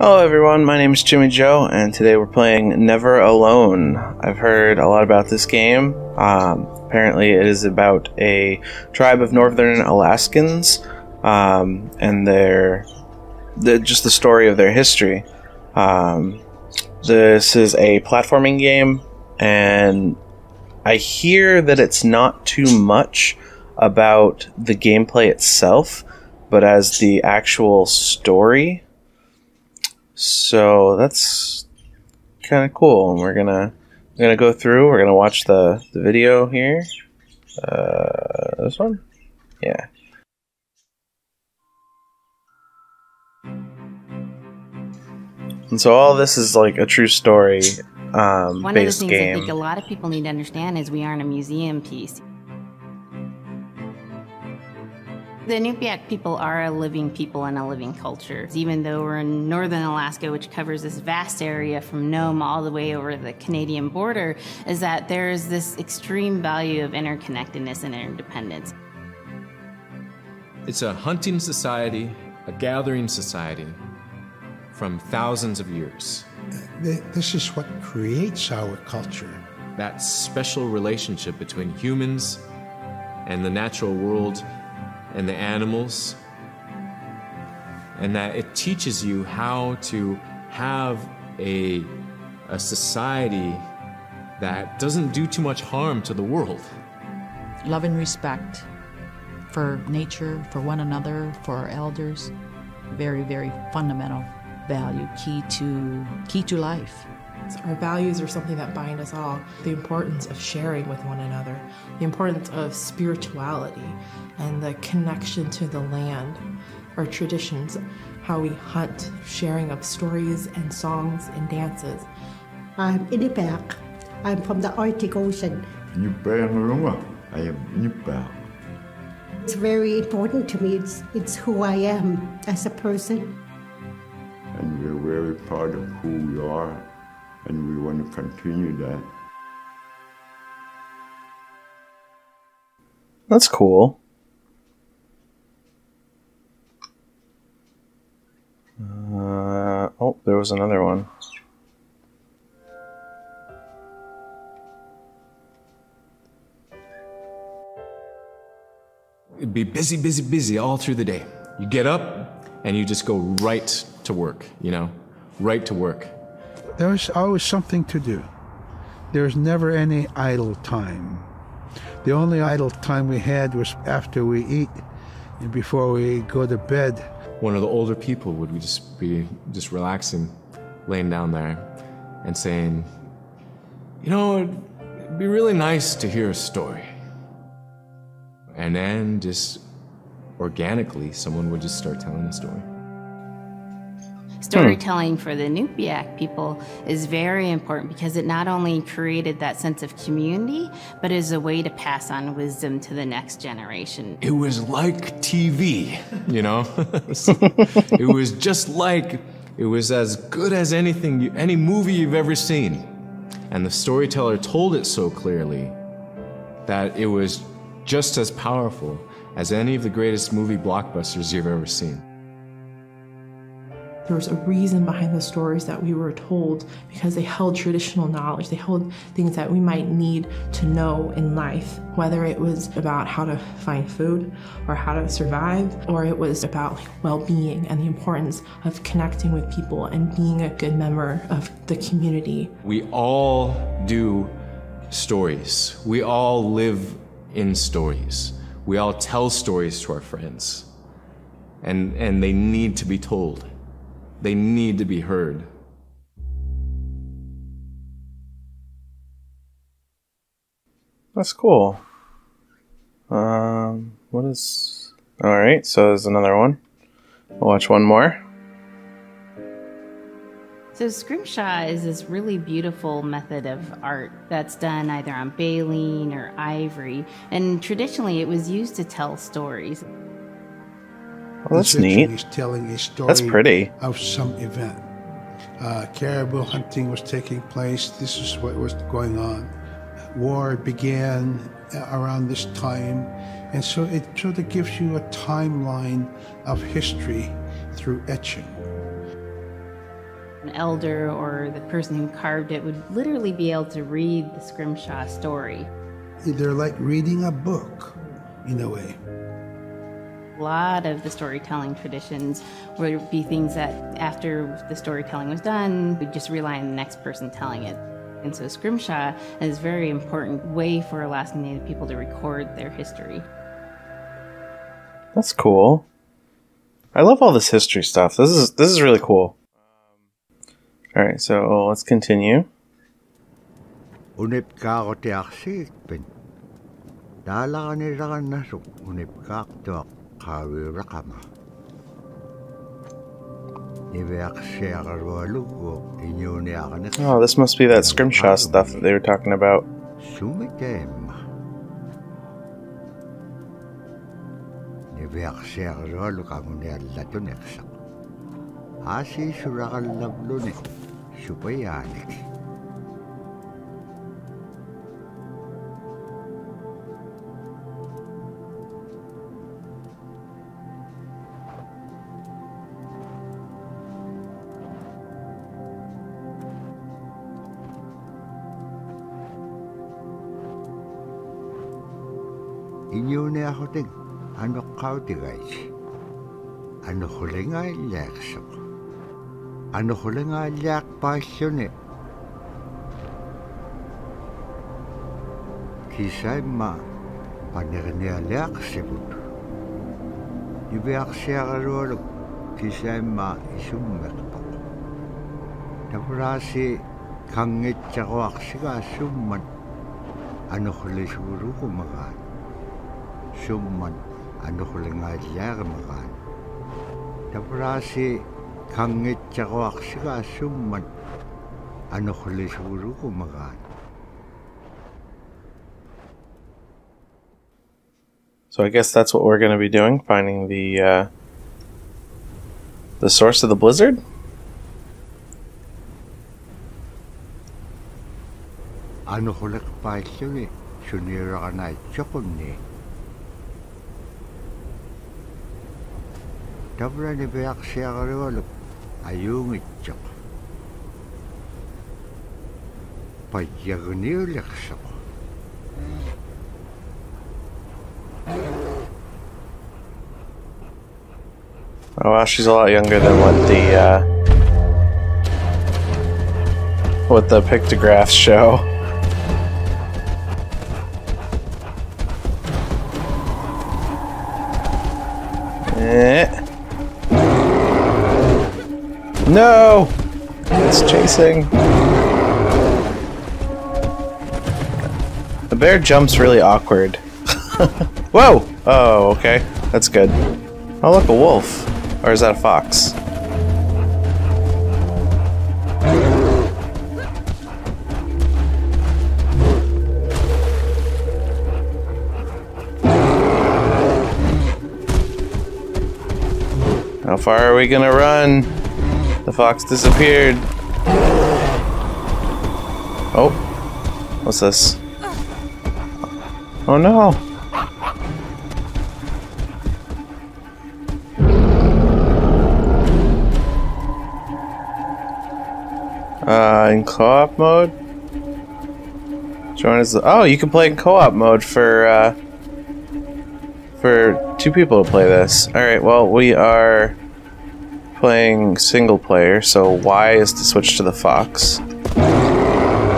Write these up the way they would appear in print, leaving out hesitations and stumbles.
Hello everyone, my name is Chimyjoe, and today we're playing Never Alone. I've heard a lot about this game. Apparently it is about a tribe of northern Alaskans, and just the story of their history. This is a platforming game, and I hear that it's not too much about the gameplay itself, but as the actual story. So that's kind of cool, and we're gonna go through. We're gonna watch the video here. This one, yeah. And so all this is like a true story One of the based things game. I think a lot of people need to understand is we aren't a museum piece. The Iñupiaq people are a living people and a living culture. Even though we're in northern Alaska, which covers this vast area from Nome all the way over the Canadian border, is that there's this extreme value of interconnectedness and interdependence. It's a hunting society, a gathering society from thousands of years. This is what creates our culture. That special relationship between humans and the natural world and the animals, and that it teaches you how to have a society that doesn't do too much harm to the world. Love and respect for nature, for one another, for our elders. Very, very fundamental value, key to life. Our values are something that bind us all. The importance of sharing with one another, the importance of spirituality, and the connection to the land, our traditions, how we hunt, sharing of stories and songs and dances. I'm Iñupiaq. I'm from the Arctic Ocean. I am Iñupiaq. It's very important to me. It's who I am as a person. And we're very proud of who we are, and we want to continue that. That's cool. Oh, there was another one. It'd be busy, busy, busy all through the day. You get up and you just go right to work, right to work. There was always something to do. There was never any idle time. The only idle time we had was after we eat and before we go to bed. One of the older people would be relaxing, laying down there and saying, it'd be really nice to hear a story. And then just organically, someone would just start telling a story. Storytelling for the Iñupiaq people is very important because it not only created that sense of community, but is a way to pass on wisdom to the next generation. It was like TV, it was as good as any movie you've ever seen. And the storyteller told it so clearly that it was just as powerful as any of the greatest movie blockbusters you've ever seen. There was a reason behind the stories that we were told because they held traditional knowledge. They held things that we might need to know in life, whether it was about how to find food or how to survive, or it was about well-being and the importance of connecting with people and being a good member of the community. We all do stories. We all live in stories. We all tell stories to our friends, and they need to be told. They need to be heard. That's cool. What is... Alright, so there's another one. We'll watch one more. So scrimshaw is this really beautiful method of art that's done either on baleen or ivory. And traditionally it was used to tell stories. Well, that's neat. He's telling a story. That's pretty. Of some event. Caribou hunting was taking place. This is what was going on. War began around this time, and so it sort of gives you a timeline of history through etching. An elder or the person who carved it would literally be able to read the Scrimshaw story. They're like reading a book, in a way. A lot of the storytelling traditions would be things that after the storytelling was done, we'd just rely on the next person telling it. And so Scrimshaw is a very important way for Alaskan Native people to record their history. That's cool. I love all this history stuff. This is really cool. All right, so let's continue. Oh, this must be that Scrimshaw stuff that they were talking about. Iñupiaq ano kautigais. Ano hulinga ilaksok. Ano hulinga ilak pasyone. Kisay ma panirnia ilaksibut. Ibiak siya karulog. Kisay ma isummerpo. Tapurasi kangit siya siga summan. Ano hulisuru kumakan. Summan ano hulinga ilak makan. Tapurasi kangit siya summan. Ano hulisuru kumakan. So I guess that's what we're going to be doing, finding the source of the blizzard. Ano hulik pa siya sunira ka na chokonni. Tapra ni biak siya karulog ayung itchok. Payagni uliksok. Oh wow, she's a lot younger than what the pictographs show. No! It's chasing. The bear jumps really awkward. Whoa! Oh, okay. That's good. Oh, look, a wolf. Or is that a fox? How far are we gonna run? The fox disappeared. Oh. What's this? Oh no. In co-op mode? Join us. Oh, you can play in co-op mode for 2 people to play this. Alright, well, we are playing single player, so Y is to switch to the fox.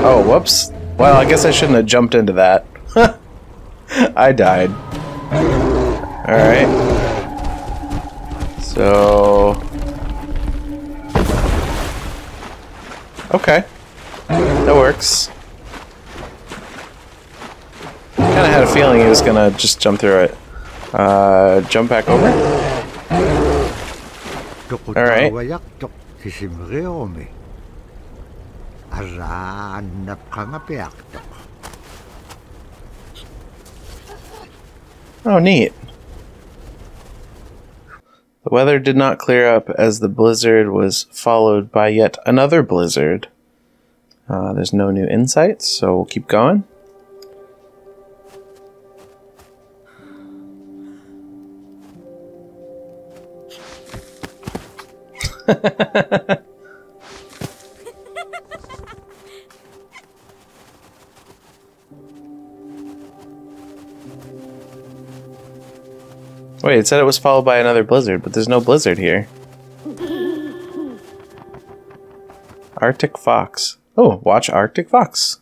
Oh, whoops. Well, I guess I shouldn't have jumped into that. I died. Alright. So... okay. That works. Kinda had a feeling he was gonna just jump through it. Jump back over? Alright. Oh, neat. The weather did not clear up as the blizzard was followed by yet another blizzard. There's no new insights, so we'll keep going. Wait, it said it was followed by another blizzard, but there's no blizzard here. Arctic fox. Oh, watch Arctic fox.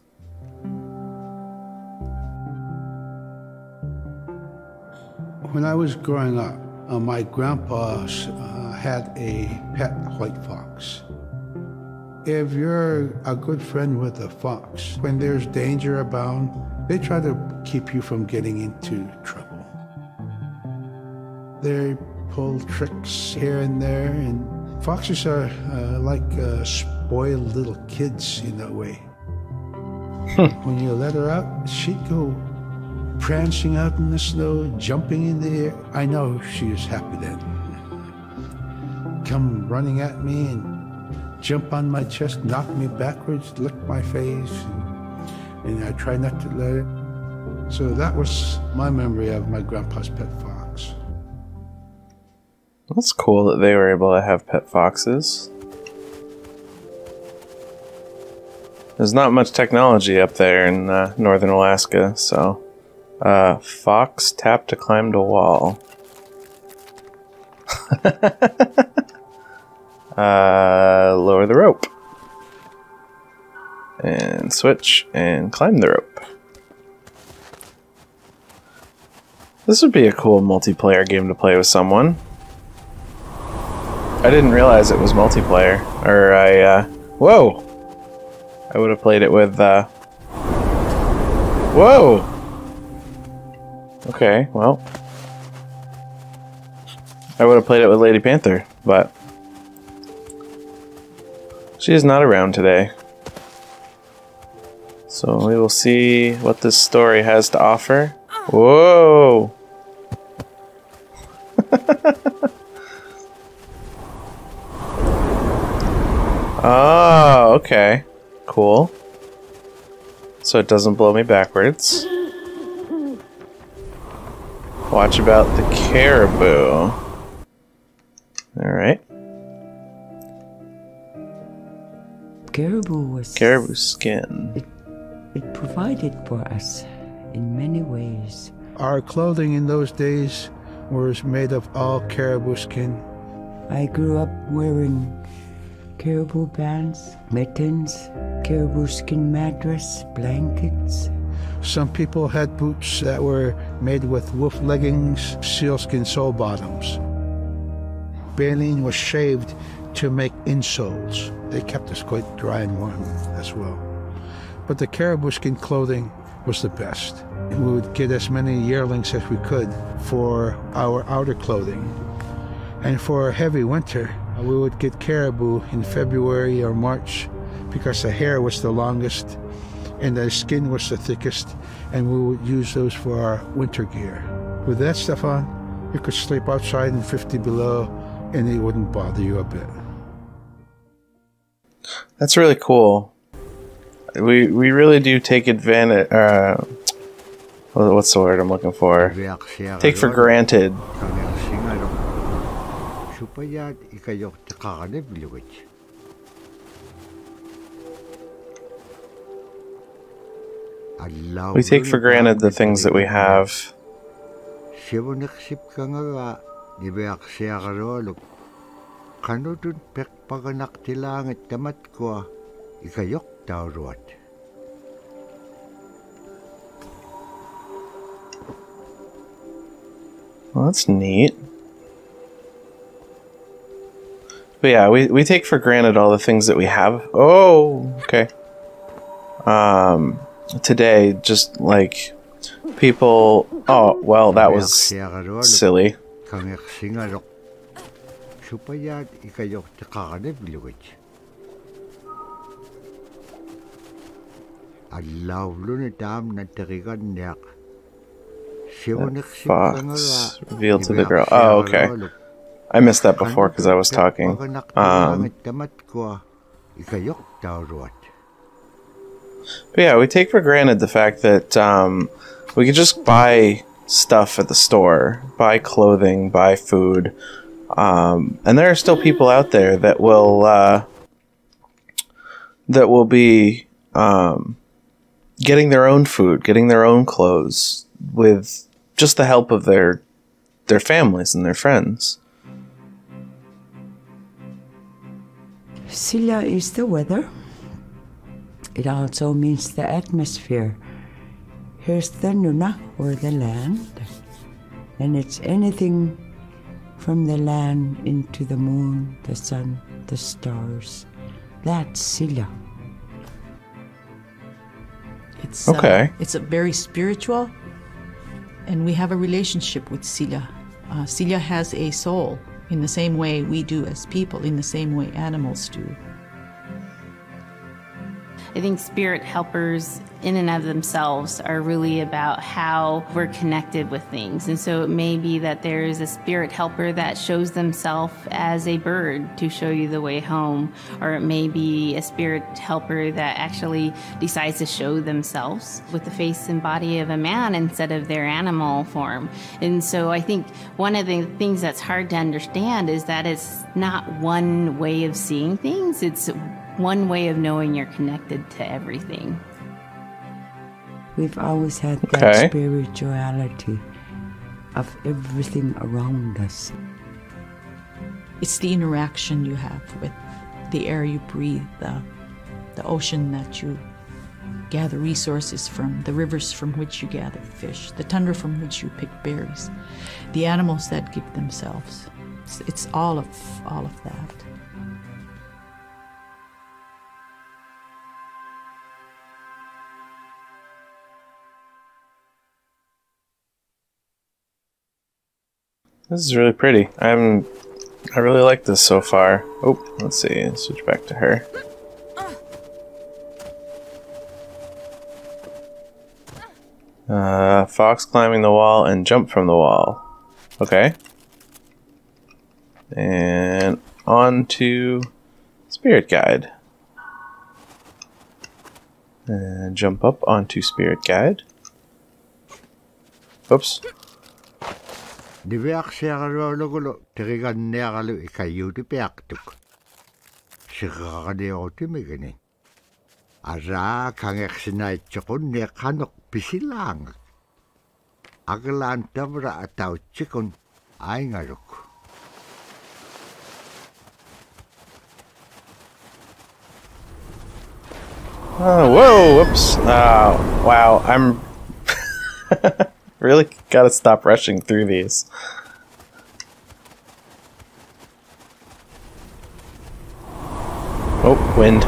When I was growing up, my grandpa had a pet white fox. If you're a good friend with a fox, when there's danger abound, they try to keep you from getting into trouble. They pull tricks here and there, and foxes are like spoiled little kids in a way. When you let her out, she'd go prancing out in the snow, jumping in the air. I know she was happy then. Come running at me and jump on my chest, knock me backwards, lick my face, and I try not to let her. So that was my memory of my grandpa's pet fox. That's cool that they were able to have pet foxes. There's not much technology up there in northern Alaska, so... fox tap to climb the wall. Lower the rope. And switch and climb the rope. This would be a cool multiplayer game to play with someone. I didn't realize it was multiplayer. Or whoa! I would have played it with, whoa! Okay, well. I would have played it with Lady Panther, but... she is not around today. So we will see what this story has to offer. Whoa! Oh, okay. Cool. So it doesn't blow me backwards. Watch about the caribou. Alright. Caribou skin. It provided for us in many ways. Our clothing in those days was made of all caribou skin. I grew up wearing caribou pants, mittens, caribou skin mattress, blankets. Some people had boots that were made with wolf leggings, sealskin sole bottoms. Baleen was shaved to make insoles. They kept us quite dry and warm as well. But the caribou skin clothing was the best. We would get as many yearlings as we could for our outer clothing. And for a heavy winter, we would get caribou in February or March because the hair was the longest and the skin was the thickest, and we would use those for our winter gear. With that stuff on, you could sleep outside in 50 below and it wouldn't bother you a bit. That's really cool. We really do take advantage. What's the word I'm looking for? Take for granted. We take for granted the things that we have. Well, that's neat. But yeah, we take for granted all the things that we have. Oh, okay. Today, just like people... Oh, well, that was silly. That fox revealed to the girl. Oh, okay. I missed that before because I was talking. But yeah, we take for granted the fact that we could just buy stuff at the store, buy clothing, buy food, and there are still people out there that will be getting their own food, getting their own clothes with just the help of their their families and their friends. Sila is the weather. It also means the atmosphere. Here's the nuna, or the land. And it's anything from the land into the moon, the sun, the stars. That's Sila. It's okay. It's a very spiritual, and we have a relationship with Sila. Sila has a soul in the same way we do as people, in the same way animals do. I think spirit helpers in and of themselves are really about how we're connected with things. And so it may be that there is a spirit helper that shows themselves as a bird to show you the way home, or it may be a spirit helper that actually decides to show themselves with the face and body of a man instead of their animal form. And so I think one of the things that's hard to understand is that it's not one way of seeing things, it's one way of knowing you're connected to everything. We've always had that spirituality of everything around us. It's the interaction you have with the air you breathe, the ocean that you gather resources from, the rivers from which you gather fish, the tundra from which you pick berries, the animals that give themselves. It's all of that. This is really pretty. I really like this so far. Oh, let's see. Switch back to her. Fox climbing the wall and jump from the wall. Okay. And on to Spirit Guide. And jump up onto Spirit Guide. Oops. Niviak siarologulo teriganneagalu ikayutipiaktuk. Siqaqaniortimigini. Ara kangeksinaitchukun neqanok pisilang. Aglaan tabra atauchikun aingaruk. Oh, whoa, whoops. Wow, I'm really gotta stop rushing through these. Oh, wind.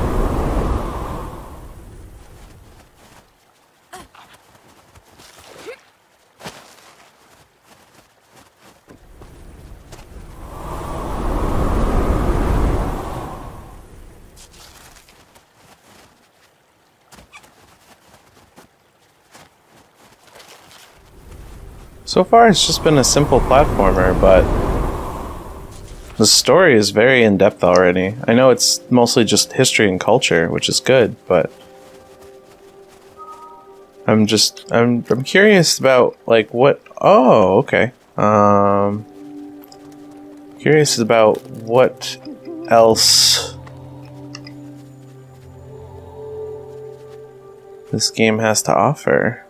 So far, it's just been a simple platformer, but the story is very in-depth already. I know it's mostly just history and culture, which is good, but I'm curious about, like, what... Oh, okay. Curious about what else this game has to offer.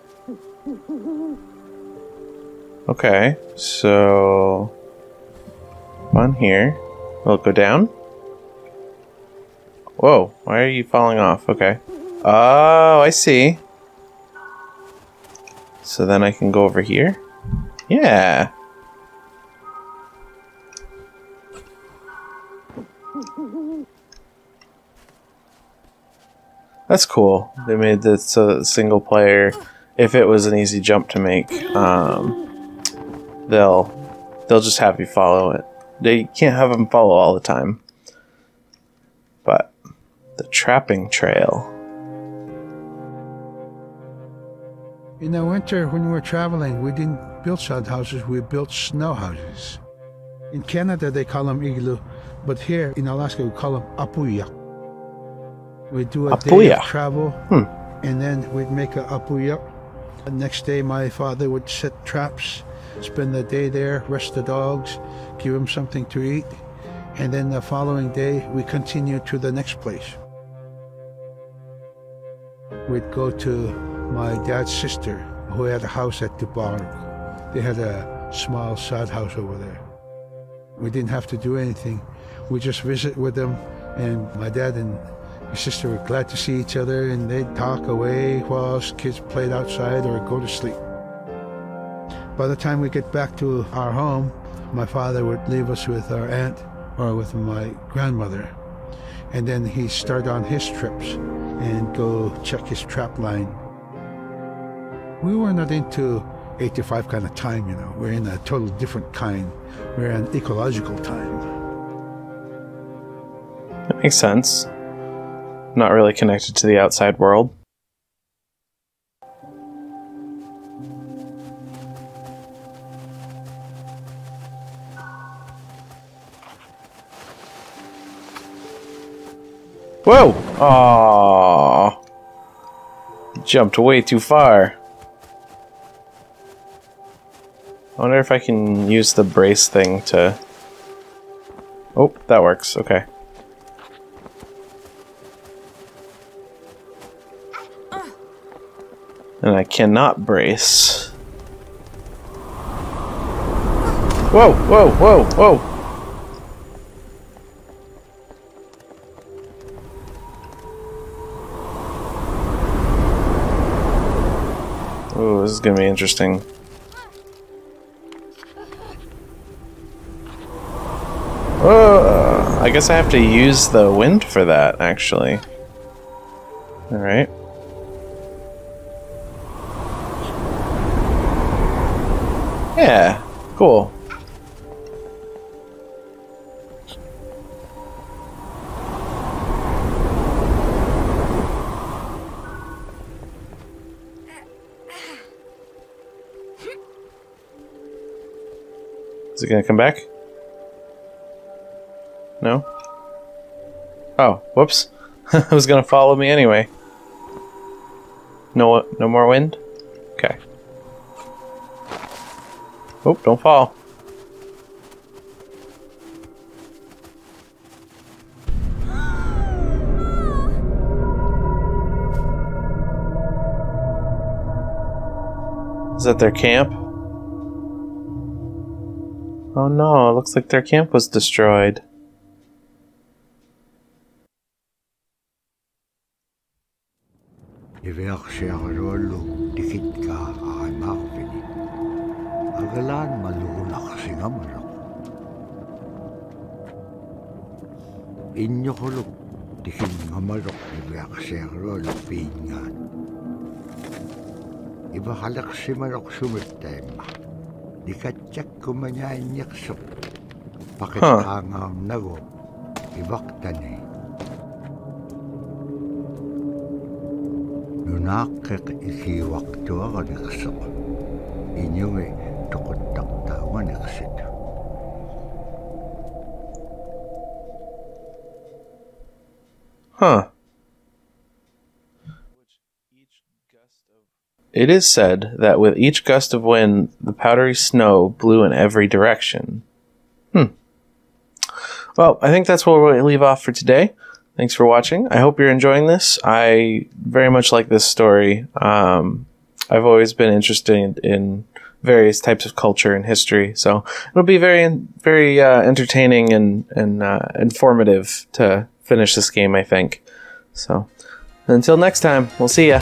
Okay, so on here, we'll go down. Whoa, why are you falling off? Okay. Oh, I see. So then I can go over here? Yeah. That's cool. They made this so that single player, if it was an easy jump to make, they'll just have you follow it. They can't have them follow all the time. But the trapping trail. In the winter, when we were traveling, we didn't build sod houses, we built snow houses. In Canada, they call them igloo, but here in Alaska, we call them apuya. We do a day of travel, and then we'd make a apuya. The next day, my father would set traps, spend the day there, rest the dogs, give them something to eat, and then the following day, we continue to the next place. We'd go to my dad's sister, who had a house at Dubarg. They had a small sod house over there. We didn't have to do anything. We just visit with them, and my dad and my sister were glad to see each other, and they'd talk away while us kids played outside or go to sleep. By the time we get back to our home, my father would leave us with our aunt or with my grandmother, and then he'd start on his trips and go check his trap line. We were not into 8 to 5 kind of time, you know. We're in a total different kind. We're in ecological time. That makes sense. Not really connected to the outside world. Whoa! Aww. Jumped way too far. I wonder if I can use the brace thing to... Oh, that works. Okay. And I cannot brace. Whoa, whoa, whoa, whoa! Oh, this is gonna be interesting. I guess I have to use the wind for that, actually. Alright. Yeah, cool. Is it gonna come back? No? Oh, whoops. It was gonna follow me anyway. No more wind? Okay. Oh, don't fall. Is that their camp? Oh no, it looks like their camp was destroyed. Iñupiaq tikin ngamalok iviaq siarol pingan. Iba halak simalok sumittaimma. Dikatsak kumanya inyaksok. Pakitangam nago ibaktani. Nunakik ikiwaktua kaniksok. Inyungi tukuttaktawa niksit. Huh. It is said that with each gust of wind, the powdery snow blew in every direction. Well, I think that's where we'll leave off for today. Thanks for watching. I hope you're enjoying this. I very much like this story. I've always been interested in various types of culture and history, so it'll be very entertaining and informative to finish this game, I think. So, until next time, we'll see ya.